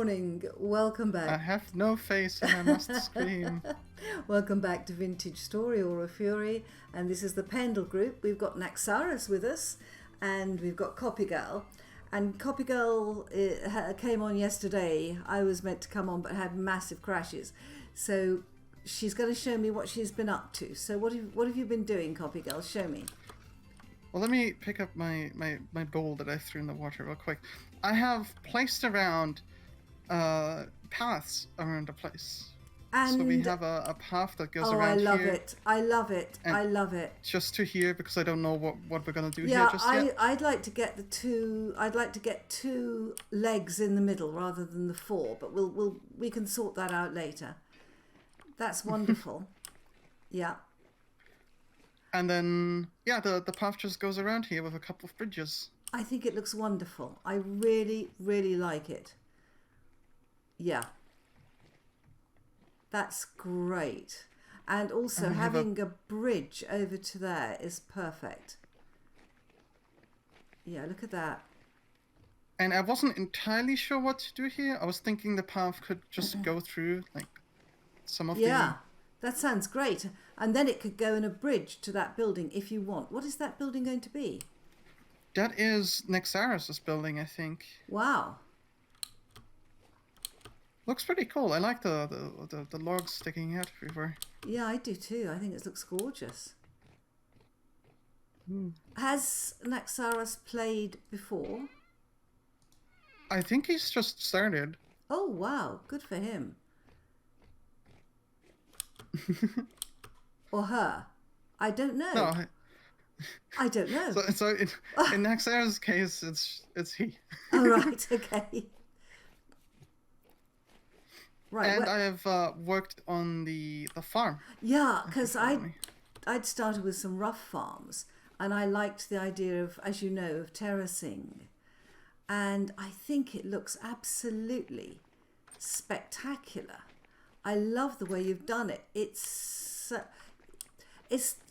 morning. Welcome back. I have no face and I must scream. Welcome back to Vintage Story Aura Fury. And this is the Pendle group. We've got Naxaras with us and we've got copygirl. And copygirl came on yesterday. I was meant to come on but had massive crashes. So she's going to show me what she's been up to. So what have you been doing, copygirl? Show me. Well, let me pick up my bowl that I threw in the water real quick. I have placed around paths around the place. And so we have a path that goes around here. Oh, I love it. I love it. I love it. Just to here, because I don't know what we're going to do here just yet. Yeah, I'd like to get two legs in the middle rather than the four, but we can sort that out later. That's wonderful. Yeah. And then, yeah, the path just goes around here with a couple of bridges. I think it looks wonderful. I really, really like it. Yeah. That's great. And also having a bridge over to there is perfect. Yeah, look at that. And I wasn't entirely sure what to do here. I was thinking the path could just go through, like, some of the... Yeah, that sounds great. And then it could go in a bridge to that building if you want. What is that building going to be? That is Naxaras' building, I think. Wow. Looks pretty cool. I like the logs sticking out everywhere. Yeah, I do too. I think it looks gorgeous. Has Naxaras played before? I think he's just started. Oh, wow. Good for him. Or her. I don't know. No, I don't know. So in Naxaras' case, it's he. Oh, right. Okay. Right. And I have worked on the farm. Yeah, because I'd started with some rough farms, and I liked the idea of, as you know, of terracing. And I think it looks absolutely spectacular. I love the way you've done it. This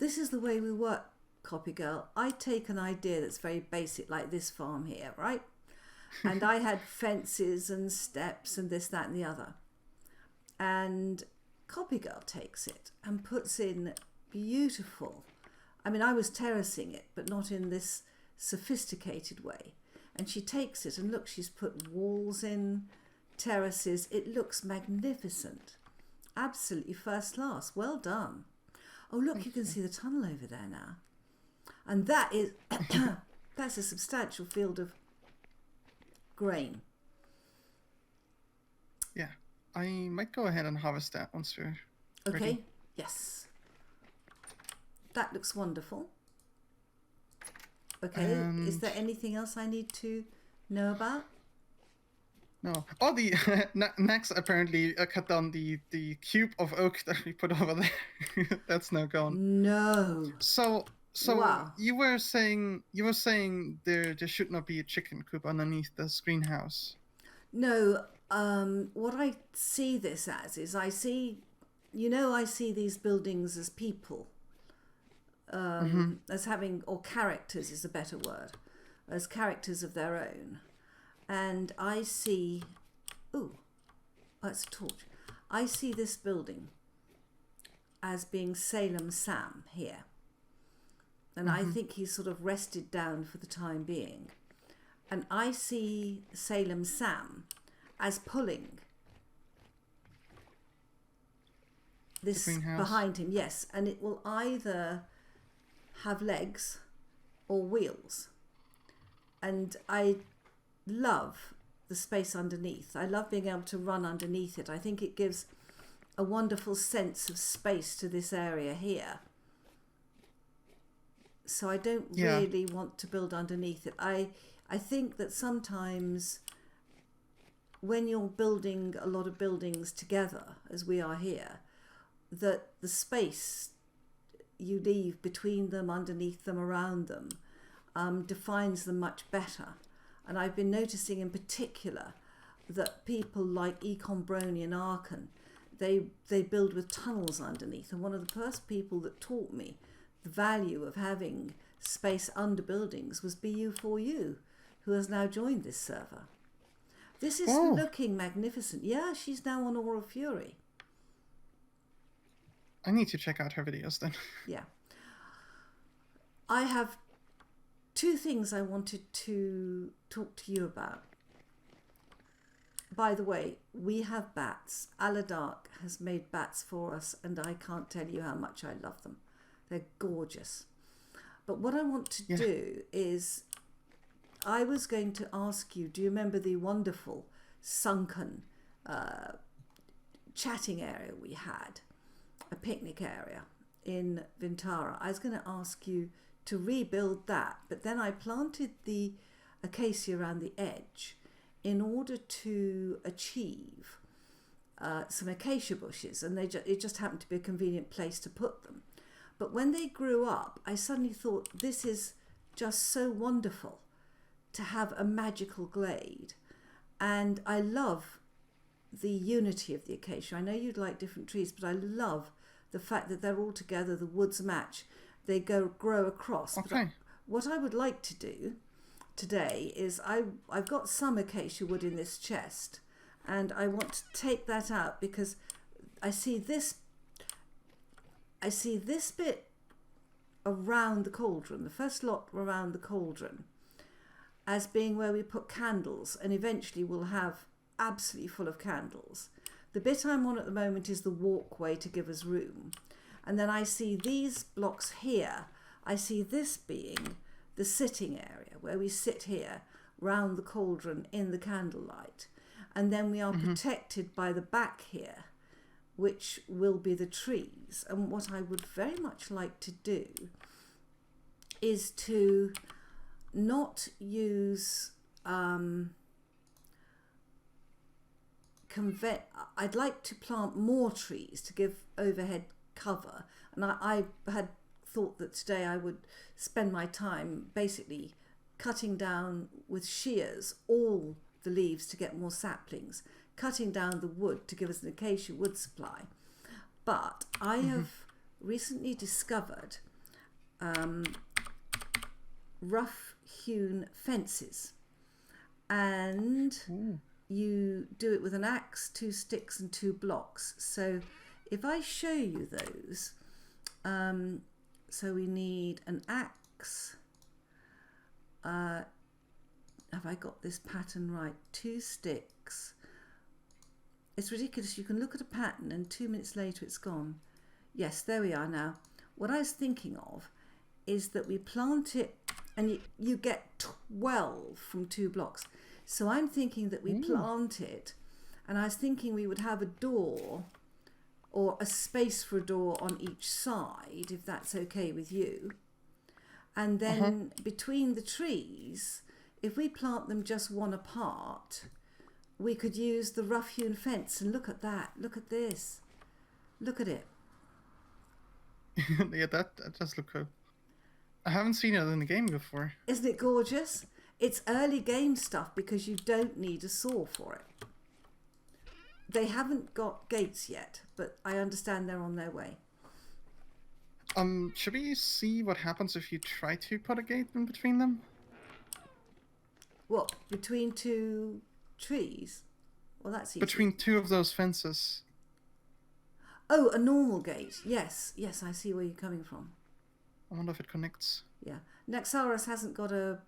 is the way we work, copygirl. I take an idea that's very basic, like this farm here, right? And I had fences and steps and this, that, and the other. And copygirl takes it and puts in beautiful. I mean, I was terracing it, but not in this sophisticated way. And she takes it and look, she's put walls in, terraces. It looks magnificent. Absolutely first class. Well done. Oh, look, you can see the tunnel over there now. And that is, that's a substantial field of grain. Yeah. I might go ahead and harvest that once we're ready. Yes. That looks wonderful. Okay, is there anything else I need to know about? No. Oh, the Nax apparently cut down the cube of oak that we put over there. That's now gone. No. So wow. you were saying there should not be a chicken coop underneath this greenhouse. No. What I see this as is I see these buildings as people, as having, or characters is a better word, as characters of their own. And I see, that's a torch. I see this building as being Salem Sam here. And I think he's sort of rested down for the time being. And I see Salem Sam as pulling this behind him, yes, and it will either have legs or wheels. And I love the space underneath. I love being able to run underneath it. I think it gives a wonderful sense of space to this area here. So I don't really want to build underneath it. I think that sometimes when you're building a lot of buildings together, as we are here, that the space you leave between them, underneath them, around them, defines them much better. And I've been noticing in particular that people like EconBrony and Arkan, they build with tunnels underneath. And one of the first people that taught me the value of having space under buildings was BU4U, who has now joined this server. This is looking magnificent. Yeah, she's now on Aura Fury. I need to check out her videos then. Yeah. I have 2 things I wanted to talk to you about. By the way, we have bats. Aledark has made bats for us, and I can't tell you how much I love them. They're gorgeous. But what I want to do is, I was going to ask you, do you remember the wonderful sunken chatting area we had? A picnic area in Vintara. I was going to ask you to rebuild that, but then I planted the acacia around the edge in order to achieve some acacia bushes, and it just happened to be a convenient place to put them. But when they grew up, I suddenly thought, this is just so wonderful to have a magical glade. And I love the unity of the acacia. I know you'd like different trees, but I love the fact that they're all together, the woods match, they grow across. Okay. But what I would like to do today is I've got some acacia wood in this chest, and I want to take that out because I see this bit around the cauldron, the first lot around the cauldron, as being where we put candles, and eventually we'll have absolutely full of candles. The bit I'm on at the moment is the walkway to give us room. And then I see these blocks here. I see this being the sitting area where we sit here round the cauldron in the candlelight. And then we are protected by the back here, which will be the trees. And what I would very much like to do is to not use I'd like to plant more trees to give overhead cover, and I had thought that today I would spend my time basically cutting down with shears all the leaves to get more saplings, cutting down the wood to give us an acacia wood supply. But I have recently discovered rough hewn fences, and you do it with an axe, 2 sticks and 2 blocks. So if I show you those, so we need an axe. Have I got this pattern right? 2 sticks. It's ridiculous. You can look at a pattern and 2 minutes later it's gone. Yes, there we are now. What I was thinking of is that we plant it, and you get 12 from 2 blocks. So I'm thinking that we plant it, and I was thinking we would have a door or a space for a door on each side, if that's okay with you. And then between the trees, if we plant them just one apart, we could use the rough hewn fence. And look at that. Look at this. Look at it. Yeah, that does look cool. I haven't seen it in the game before. Isn't it gorgeous? It's early game stuff because you don't need a saw for it. They haven't got gates yet, but I understand they're on their way. Should we see what happens if you try to put a gate in between them? What, between 2 trees? Well, that's easy. Between 2 of those fences. Oh, a normal gate. Yes, I see where you're coming from. I wonder if it connects. Yeah. Naxaras hasn't got a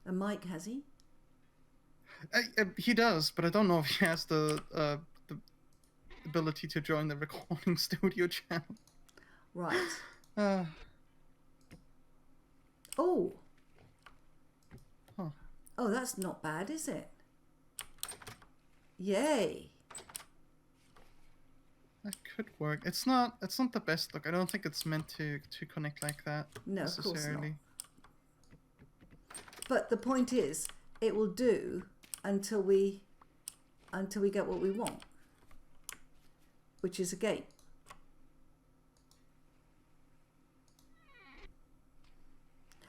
mic, has he? He does, but I don't know if he has the ability to join the recording studio channel. Right. Oh. Huh. Oh, that's not bad, is it? Yay. That could work. It's not the best look. I don't think it's meant to connect like that. No, of course not. But the point is, it will do until we get what we want, which is a gate.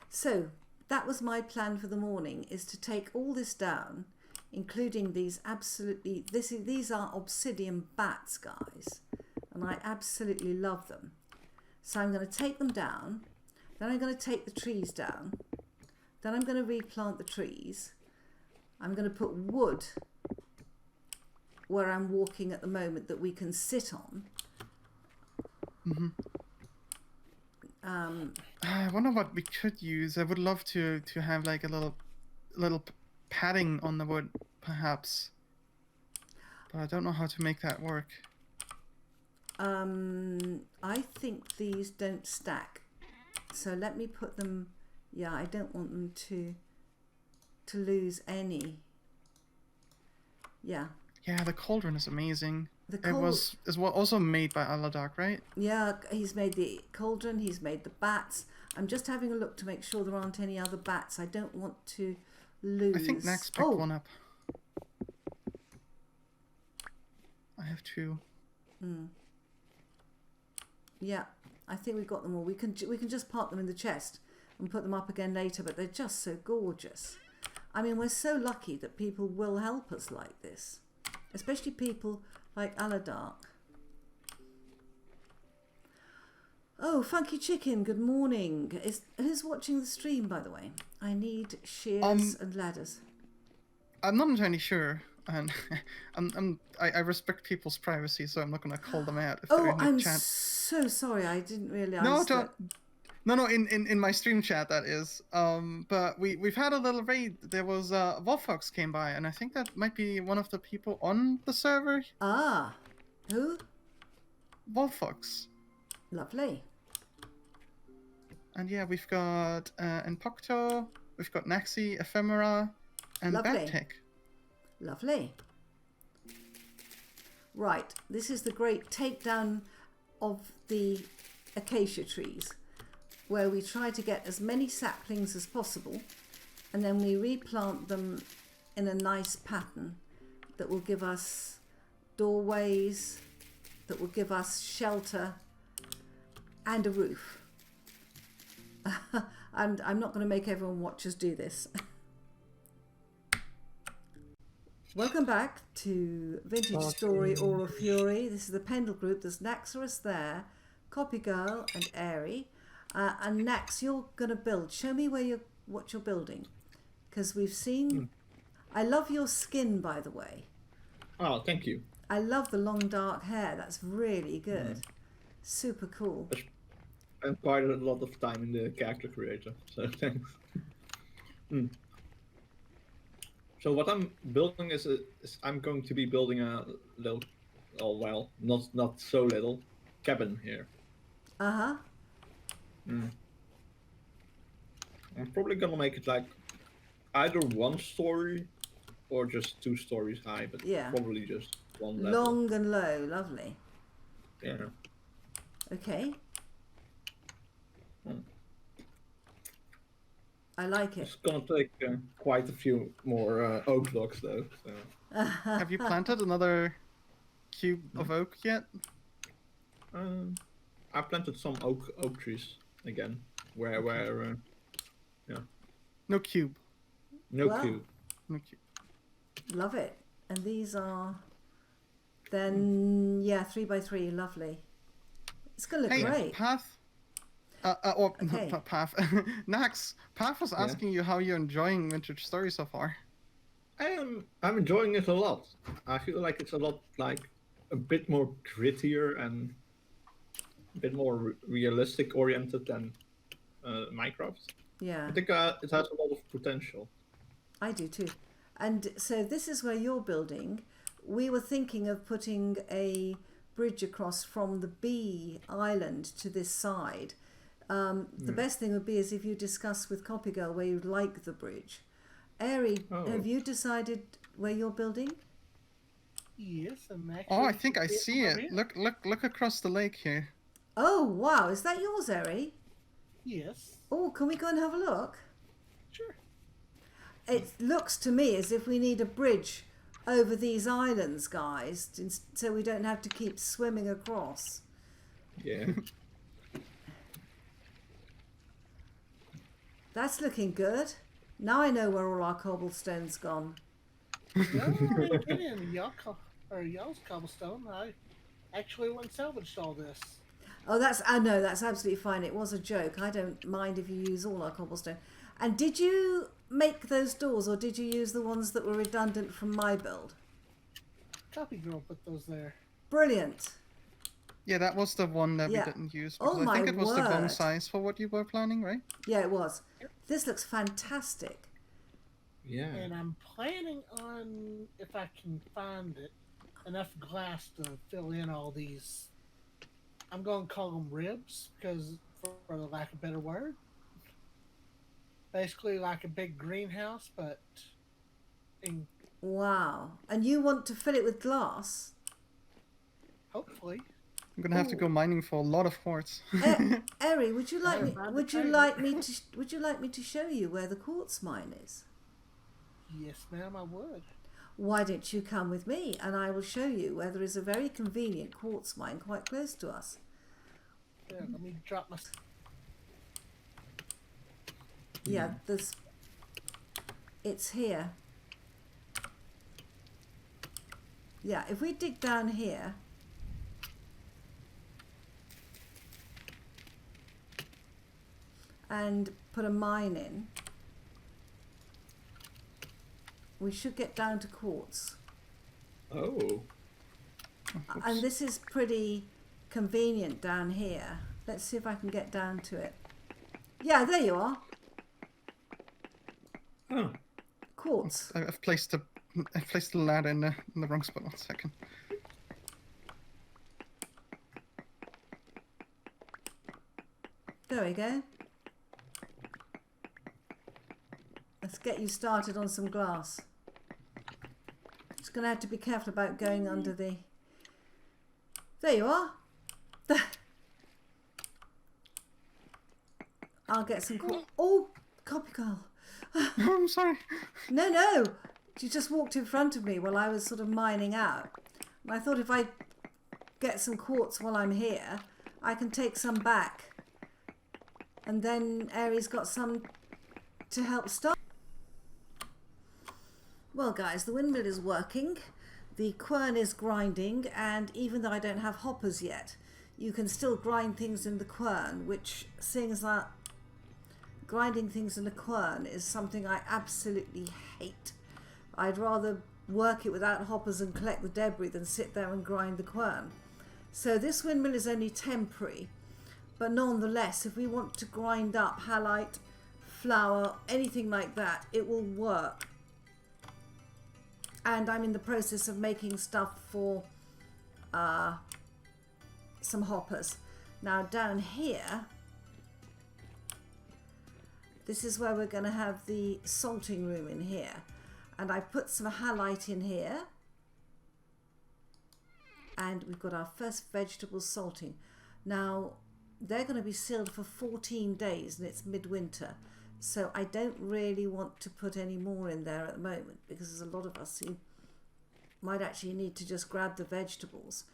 So that was my plan for the morning, is to take all this down, including these these are obsidian bats, guys, and I absolutely love them. So I'm going to take them down, then I'm going to take the trees down, then I'm going to replant the trees, I'm going to put wood where I'm walking at the moment that we can sit on. Mm-hmm. I wonder what we could use. I would love to have like a little padding on the wood, perhaps. But I don't know how to make that work. I think these don't stack. So let me put them. Yeah, I don't want them to lose any. Yeah. Yeah, the cauldron is amazing. It was also made by Aledark, right? Yeah, he's made the cauldron, he's made the bats. I'm just having a look to make sure there aren't any other bats. I don't want to lose. I think Nax picked one up. I have 2. Yeah, I think we've got them all. We can just park them in the chest and put them up again later, but they're just so gorgeous. I mean, we're so lucky that people will help us like this, especially people like Aledark. Oh, Funky Chicken, good morning. Who's watching the stream, by the way? I need shears and ladders. I'm not entirely sure, and I respect people's privacy, so I'm not going to call them out if they're in the I'm chat. So sorry, I didn't realize. No, in my stream chat, that is. But we've had a little raid. There was Wolfox came by, and I think that might be one of the people on the server. Ah, who? Wolfox. Lovely. And yeah, we've got Empocto, we've got Naxi, Ephemera, and Baptech. Lovely. Right, this is the great takedown of the acacia trees, where we try to get as many saplings as possible, and then we replant them in a nice pattern that will give us doorways, that will give us shelter and a roof. And I'm not going to make everyone watch us do this. Welcome back to Vintage Story Aura Fury. This is the Pendle group. There's Naxaras there, Copygirl and Aeris. And Nax, you're going to build. Show me what you're building. Because we've seen... I love your skin, by the way. Oh, thank you. I love the long dark hair. That's really good. Super cool. I spent quite a lot of time in the character creator, so thanks. So what I'm building is I'm going to be building a little, not so little, cabin here. Uh-huh. I'm probably gonna make it like either 1 story or just 2 stories high, but probably just 1 level. Long and low, lovely. Yeah. Okay. I like it. It's gonna take quite a few more oak logs though. So. Have you planted another cube of oak yet? I planted some oak trees again. Where yeah. No cube. No cube. No cube. Love it. And these are then 3x3, lovely. It's gonna look great. Path. Path. Nax, Path was asking you how you're enjoying Vintage Story so far. I'm enjoying it a lot. I feel like it's a bit more grittier and a bit more realistic oriented than Minecraft. Yeah. I think it has a lot of potential. I do too. And so this is where you're building. We were thinking of putting a bridge across from the bee island to this side. The best thing would be is if you discuss with Copygirl where you'd like the bridge. Aeris, have you decided where you're building? Yes, I'm actually... Oh, I think I see it. Look across the lake here. Oh, wow. Is that yours, Aeris? Yes. Oh, can we go and have a look? Sure. It looks to me as if we need a bridge over these islands, guys, so we don't have to keep swimming across. Yeah. That's looking good. Now I know where all our cobblestone's gone. No, I didn't get any y'all's cobblestone. I actually went and salvaged all this. Oh, that's absolutely fine. It was a joke. I don't mind if you use all our cobblestone. And did you make those doors, or did you use the ones that were redundant from my build? Copygirl put those there. Brilliant. Yeah, that was the one that Yeah. we didn't use. Oh Because I think my it was the wrong word. size for what you were planning, right? Yeah, it was. This looks fantastic. Yeah. And I'm planning on, if I can find it, enough glass to fill in all these. I'm going to call them ribs, because for the lack of a better word. Basically like a big greenhouse, but in, Wow. And you want to fill it with glass? hopefully. I'm gonna have to go mining for a lot of quartz. Eri, would you like me? Found a Would you treasure. like me to? Would you like me to show you where the quartz mine is? Yes, ma'am, I would. Why don't you come with me, and I will show you where there is a very convenient quartz mine quite close to us. Yeah, let me drop my. Yeah, there's. It's here. Yeah, if we dig down here. And put a mine in, we should get down to quartz. Oh. And this is pretty convenient down here. Let's see if I can get down to it. Yeah, there you are. Oh. Quartz. I've placed the ladder in the wrong spot. 1 second. There we go. Let's get you started on some glass. Just going to have to be careful about going under the... There you are. I'll get some... Oh, copygirl. Oh, I'm sorry. No. She just walked in front of me while I was sort of mining out. And I thought if I get some quartz while I'm here, I can take some back. And then Aeris got some to help start. Well guys, the windmill is working, the quern is grinding, and even though I don't have hoppers yet, you can still grind things in the quern, which, seeing as that grinding things in the quern is something I absolutely hate. I'd rather work it without hoppers and collect the debris than sit there and grind the quern. So this windmill is only temporary, but nonetheless, if we want to grind up halite, flour, anything like that, it will work. And I'm in the process of making stuff for some hoppers. Now down here, this is where we're going to have the salting room in here. And I put some halite in here. And we've got our first vegetable salting. Now, they're going to be sealed for 14 days and it's midwinter. So I don't really want to put any more in there at the moment because there's a lot of us who might actually need to just grab the vegetables.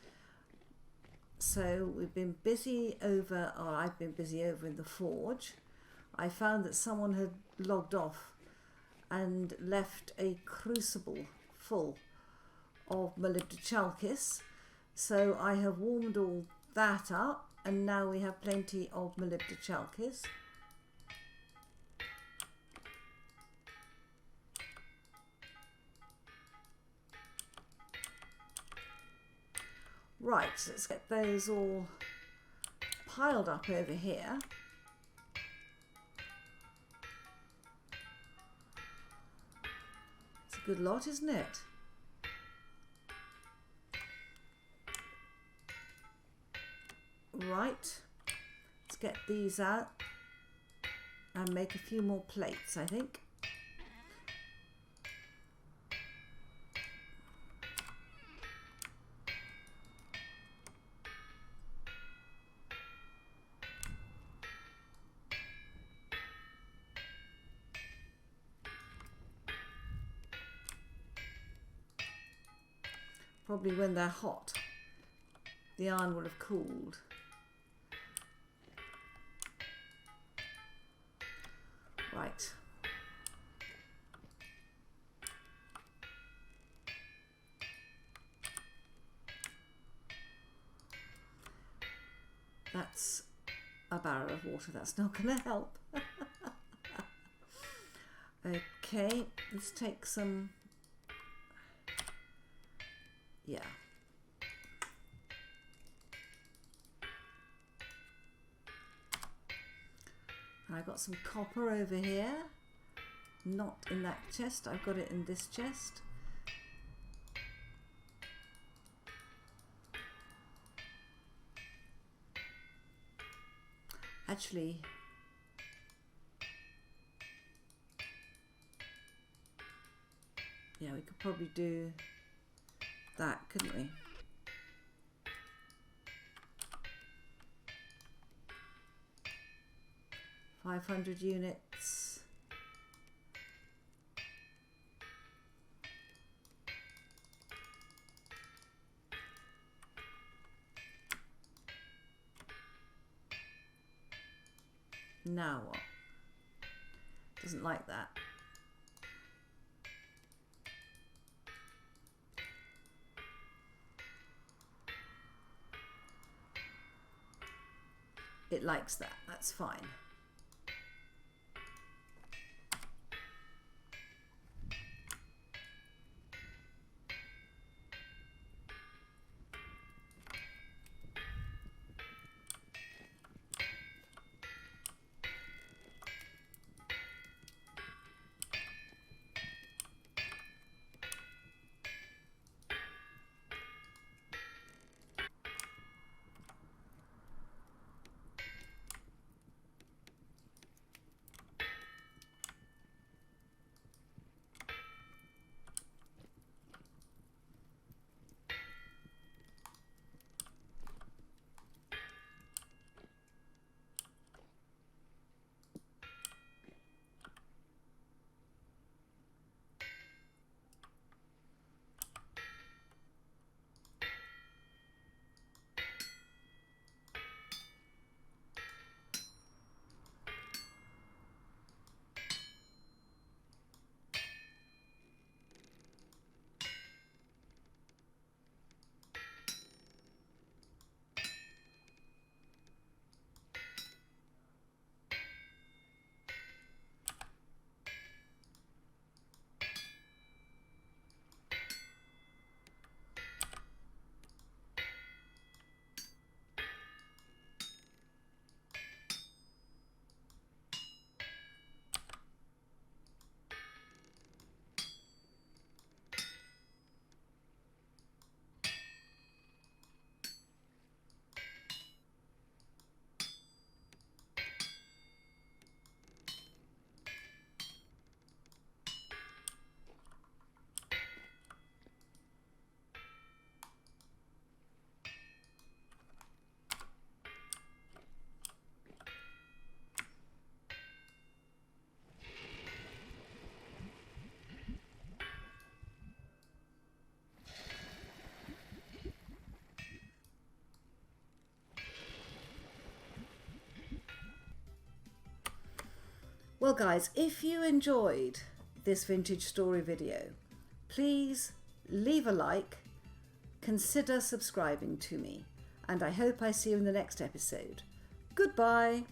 So we've been busy over, or I've been busy over in the forge. I found that someone had logged off and left a crucible full of molybdechalkis. So I have warmed all that up and now we have plenty of molybdechalkis. Right, so let's get those all piled up over here. It's a good lot, isn't it? Right, let's get these out and make a few more plates, I think. Probably when they're hot, the iron will have cooled. Right. That's a barrel of water. That's not going to help. Okay, let's take some. Yeah. I got some copper over here. Not in that chest. I've got it in this chest. Actually, yeah, we could probably do that, couldn't we? $500 units. Now what? Doesn't like that. It likes that. That's fine. Well guys, if you enjoyed this vintage story video, please leave a like, consider subscribing to me, and I hope I see you in the next episode. Goodbye.